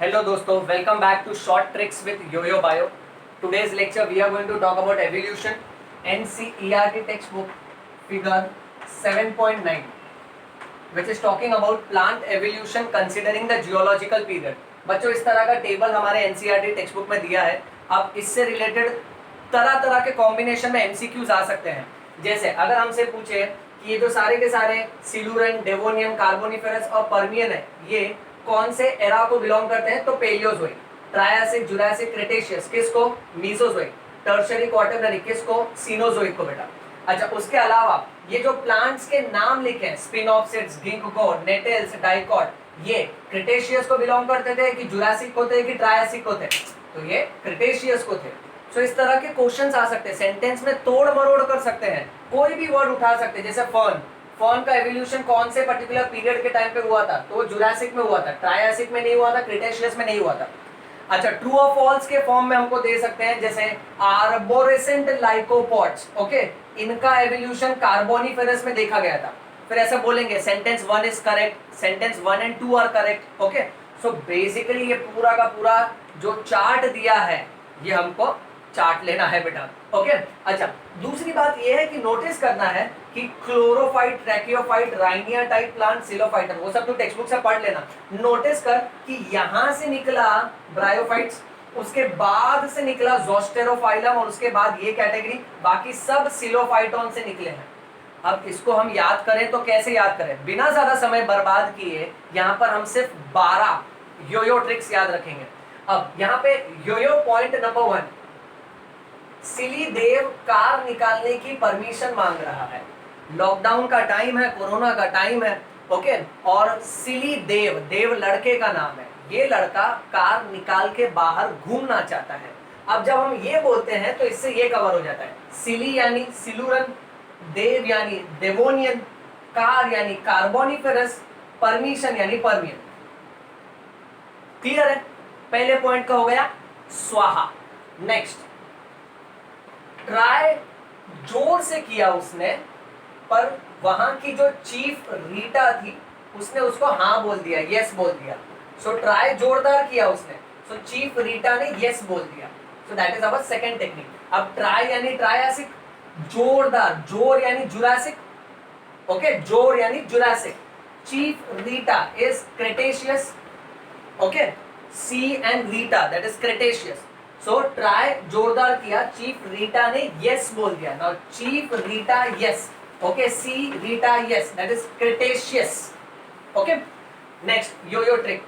Hello दोस्तों, welcome back to Short Tricks with Yo-Yo Bio. Today's lecture we are going to talk about evolution, NCERT textbook figure 7.9, which is talking about plant evolution considering the geological period. बच्चों इस तरह का table हमारे NCERT textbook में दिया है. अब इससे रिलेटेड तरह तरह के कॉम्बिनेशन में MCQs आ सकते हैं. जैसे अगर हमसे पूछे कि ये जो सारे के सारे सिलुरन, डेवोनियन, कार्बोनिफेरस और पर्मियन है, ये कौन से एरा को बिलोंग करते हैं? तो पेलियोजोइक, ट्रायासिक, जुरासिक, क्रेटेशियस किसको? मीसोजोइक, टर्शियरी, क्वाटरनरी किसको? सीनोजोइक को बेटा. अच्छा, उसके अलावा ये जो प्लांट्स के नाम लिखे हैं, स्पिनॉप्सिड्स, गिंको, नेटेल्स, डाइकॉट, ये क्रेटेशियस को बिलोंग करते थे कि जुरासिक को थे कि ट्रायासिक को थे? तो ये क्रेटेशियस को थे. सो इस तरह के क्वेश्चंस आ सकते हैं, सेंटेंस में तोड़ मरोड़ कर सकते हैं, कोई भी वर्ड उठा सकते हैं. जैसे फर्न, फर्न का एवोल्यूशन कौन से पर्टिकुलर पीरियड के टाइम पे हुआ था? तो जुरासिक में हुआ था, ट्रायासिक में नहीं हुआ था, क्रेटेशियस में नहीं हुआ था. अच्छा, ट्रू और फॉल्स के फॉर्म में हमको दे सकते हैं, जैसे आर्बोरेसेंट लाइकोपॉड्स, ओके, इनका एवोल्यूशन कार्बोनिफेरस में देखा गया था. फिर ऐसे बोलेंगे sentence 1 is correct, sentence 1 and 2 are correct. Okay, so basically ये पूरा का पूरा जो चार्ट दिया है, ये हमको चार्ट लेना है बेटा. ओके, अच्छा, दूसरी बात ये है कि नोटिस करना है कि क्लोरोफाइट, ट्रैकियोफाइट, राइनिया टाइप प्लांट, सिलोफाइटर, वो सब तो टेक्स्ट बुक से पढ़ लेना. नोटिस कर कि यहां से निकला ब्रायोफाइट्स, उसके बाद से निकला ज़ोस्टेरोफाइलम और उसके बाद ये कैटेगरी, बाकी सब सिलोफाइटोन से निकले हैं. अब इसको हम याद करें तो कैसे याद करें? बिना ज्यादा समय बर्बाद किए यहाँ पर हम सिर्फ 12 योयो ट्रिक्स याद रखेंगे. अब यहाँ पे योयो पॉइंट नंबर 1, सिली देव कार निकालने की परमिशन मांग रहा है. लॉकडाउन का टाइम है, कोरोना का टाइम है, ओके, और सिली देव, देव लड़के का नाम है, ये लड़का कार निकाल के बाहर घूमना चाहता है. अब जब हम ये बोलते हैं तो इससे ये कवर हो जाता है. सिली यानी सिलुरन, देव यानी डेवोनियन, कार यानी कार्बोनिफेरस, परमिशन यानी पर्मियन. क्लियर है? पहले पॉइंट का हो गया स्वाहा. नेक्स्ट, ट्राई जोर से किया उसने, पर वहां की जो चीफ रीटा थी उसने उसको हाँ बोल दिया, यस बोल दिया. सो ट्राई जोरदार किया उसने, सो चीफ रीटा ने यस बोल दिया. So that is our second technique. अब ट्राई यानी ट्रायासिक, जोरदार, जोर यानी जुरासिक, ओके, जोर यानी Jurassic. Chief Rita is Cretaceous, okay, C and Rita that is Cretaceous. So try जोरदार किया, चीफ रीटा ने यस बोल दिया. Now chief Rita yes, okay, C Rita yes, that is Cretaceous. Okay, next yoyo trick.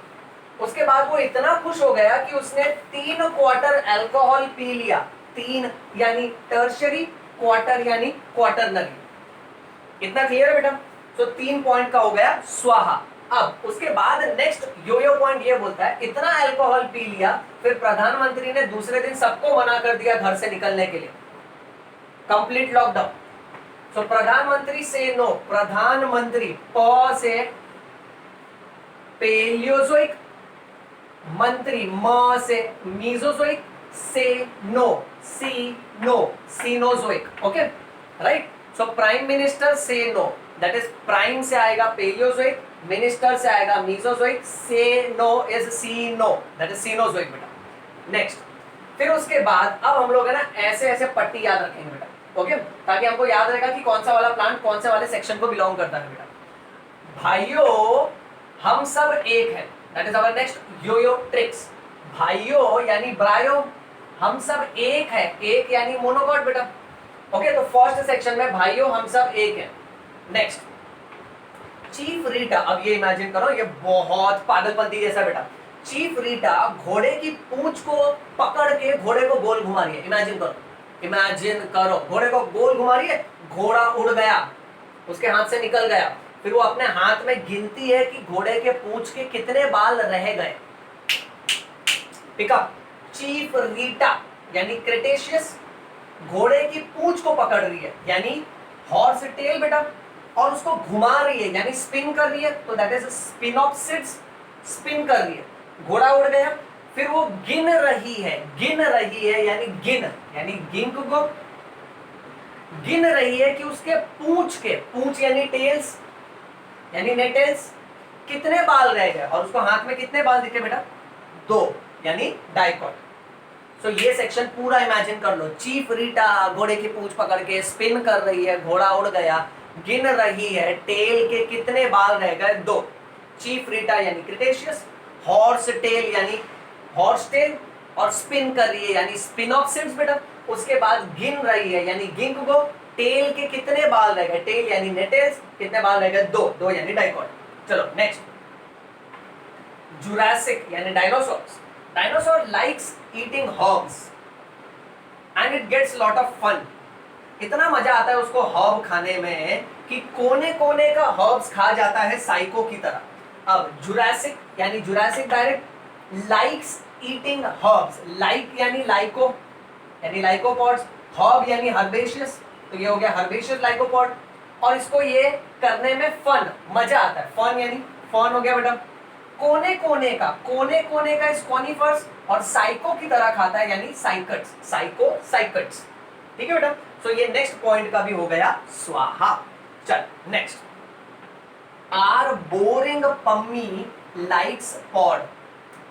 उसके बाद वो इतना खुश हो गया कि उसने 3 क्वार्टर अल्कोहल पी लिया. 3 यानी टर्शियरी, क्वार्टर यानी क्वार्टरनरी. इतना क्लियर है बेटा? सो 3 पॉइंट का हो गया स्वाहा. अब उसके बाद नेक्स्ट योयो पॉइंट ये बोलता है, इतना अल्कोहल पी लिया, फिर प्रधानमंत्री ने दूसरे दिन सबको मना कर दिया घर से निकलने के लिए, कंप्लीट लॉकडाउन. सो प्रधानमंत्री से नो, प्रधानमंत्री प से पेलियोजोइक, मंत्री म से मीजोजोइक, से नो, सी नो, Cenozoic. Okay, right. So prime minister से नो, दैट इज प्राइम से आएगा पेलियोजोइक, मिनिस्टर से आएगा मीजोजोइक, से नो इज सीनो, दैट इज सीनोजोइक बेटा. नेक्स्ट, फिर उसके बाद अब हम लोग है ना ऐसे ऐसे पट्टी याद रखेंगे बेटा, ओके, ताकि हमको याद रहेगा कि कौन सा वाला प्लांट कौन से वाले सेक्शन को बिलोंग करता है बेटा. भाइयों हम सब एक हैं, that is our next yoyo tricks. भाइयों यानी ब्रायो, हम सब एक है, एक यानी मोनोकॉट बेटा. ओके, तो फर्स्ट सेक्शन में भाइयों हम सब एक हैं. Next, chief Rita. अब ये इमेजिन करो, ये बहुत पागलपंती जैसा बेटा. चीफ रीटा घोड़े की पूंछ को पकड़ के घोड़े को गोल घुमा रही है. इमेजिन करो, इमेजिन करो, घोड़े को गोल घुमा रही है, घोड़ा उड़ गया, उसके हाथ से निकल गया. फिर वो अपने हाथ में गिनती है कि घोड़े के पूंछ के कितने बाल रह गए. पिकअप, चीफ रीटा यानी क्रेटेशियस घोड़े की पूंछ को पकड़ रही है, यानी हॉर्स टेल बेटा, और उसको घुमा रही है यानी स्पिन कर रही है, तो दैट इज स्पिनॉप्सिड्स, स्पिन कर रही है. घोड़ा उड़ गया, फिर वो गिन रही है, गिन रही है यानी गिन, यानी गिंको, गिन रही है कि उसके पूंछ के, पूंछ यानी टेल्स यानी नेटेल्स, कितने बाल रह गए, और उसको हाथ में कितने बाल दिखे बेटा? दो यानी डाइकॉट। सो ये सेक्शन पूरा इमेजिन कर लो। चीफ रीटा घोड़े की पूंछ पकड़ के स्पिन कर रही है, घोड़ा उड़ गया, गिन रही है टेल के कितने बाल रह गए, दो। चीफ रीटा यानी क्रिटेशियस, हॉर्स टेल यानी हॉर्स टेल, और स्पिन कर रही है यानी स्पिनॉक्सिड्स बेटा। उसके बाद गिन रही है यानी गिंकगो, टेल के कितने बाल रह गए, टेल यानी नेटेल्स, कितने बाल रह गए, दो, दो यानी डाइकॉट। चलो नेक्स्ट, जुरासिक यानी dinosaurs. Dinosaur likes eating herbs and it gets lot of fun. इतना मजा आता है उसको हर्ब खाने में कि कोने कोने का हर्ब्स खा जाता है साइको की तरह। अब जुरासिक यानी Jurassic direct likes eating herbs, like यानी लाइको यानी लाइकोपॉड्स, हर्ब यानी हर्बेशियस, तो ये हो गया हर्बेशियस लाइकोपॉड। और इसको ये करने में फन, मजा आता है, फन यानी फन हो गया बेटा। कोने कोने का इस कॉनिफर्स और साइको की तरह खाता है यानी साइकट्स, साइको साइकट्स। ठीक है बेटा। सो ये नेक्स्ट पॉइंट का भी हो गया स्वाहा। चल नेक्स्ट, आर boring Pammi likes pod.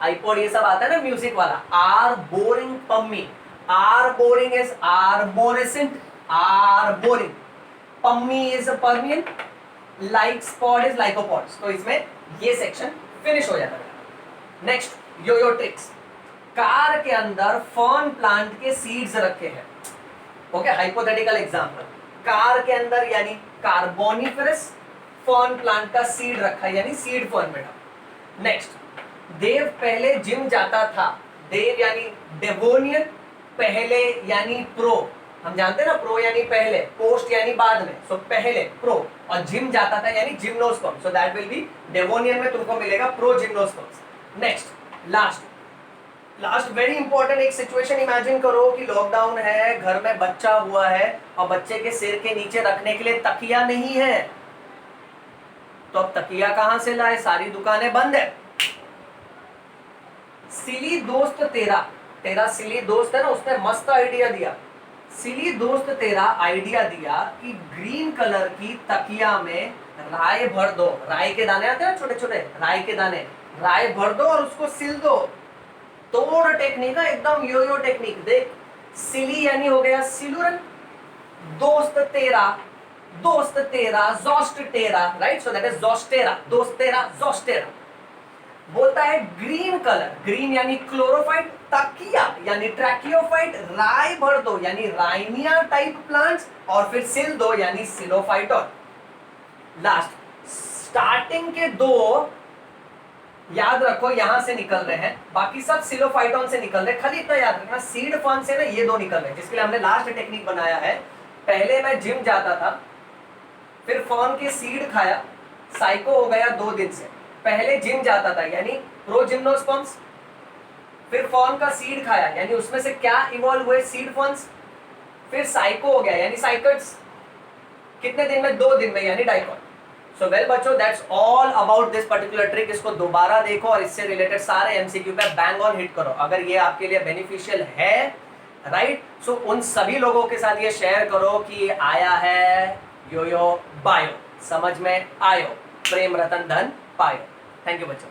IPod ये सब आता है ना म्यूजिक वाला। आर बोरिंग पम्मी, आर बोरिंग इज आर्बोरेसेंट, आर boring, Pammi is Permian, likes pod is lycopods. तो इसमें ये सेक्शन फिनिश हो जाता है। Next, yoyo tricks. कार के अंदर फर्न प्लांट के सीड्स रखे हैं। ओके, हाइपोथेटिकल एग्जांपल, कार के अंदर यानी कार्बोनिफेरस फर्न प्लांट का सीड रखा है यानी सीड फर्न बेटा। नेक्स्ट, देव पहले जिम जाता था। देव यानी डेवोनियन, पहले यानी प्रो, हम जानते हैं ना प्रो यानी पहले, पोस्ट यानी बाद में, सो पहले प्रो, और जिम जाता था यानी gymnosperm, so that will be Devonian में तुमको मिलेगा pro gymnosperm. Next, last very important, एक सिचुएशन इमेजिन करो कि लॉकडाउन है, घर में बच्चा हुआ है और बच्चे के सिर के नीचे रखने के लिए तकिया नहीं है, तो अब तकिया कहां से लाए, सारी दुकानें बंद है। सिली दोस्त तेरा सिली दोस्त है ना, उसने मस्त आइडिया दिया। सिली दोस्त तेरा आइडिया दिया कि ग्रीन कलर की तकिया में राय भर दो, राय के दाने आते हैं छोटे छोटे, राय के दाने, राय भर दो और उसको सिल दो। तोड़ टेक्निक है एकदम, यो टेक्निक। देख, सिली यानी हो गया सिलुरन, दोस्त तेरा Zostera, right, so that is Zostera, दोस्त तेरा जोस्टेरा। बोलता है ग्रीन कलर, ग्रीन यानी क्लोरोफाइट, तकिया यानी ट्रैकियोफाइट, राय भर दो यानी राइनिया टाइप प्लांट्स, और फिर सिल दो यानी सिलोफाइटोन। लास्ट, स्टार्टिंग के दो याद रखो यहां से निकल रहे हैं, बाकी सब सिलोफाइटोन से निकल रहे हैं। खाली इतना याद रखना, सीड फर्न से ना ये दो निकल रहे हैं, जिसके लिए हमने लास्ट टेक्निक बनाया है। पहले मैं जिम जाता था, फिर फर्न के सीड खाया, साइको हो गया 2 दिन से। पहले जिम जाता था यानी प्रोजिम्नोस्पर्म्स, फिर फर्न का सीड खाया यानी उसमें से क्या इवॉल्व हुए, सीड फर्न्स, फिर साइको हो गया यानी साइकट्स। कितने दिन में, 2 दिन में यानी डाइकॉट। सो वेल बच्चों, that's all about this particular trick. इसको दोबारा देखो और इससे रिलेटेड सारे एमसीक्यू पे बैंग ऑन हिट करो। अगर ये आपके लिए बेनिफिशियल है, राइट, सो उन सभी लोगों के साथ ये शेयर करो कि आया है योयो बायो, समझ में आयो, प्रेम रतन धन पायो। थैंक यू बच्चों।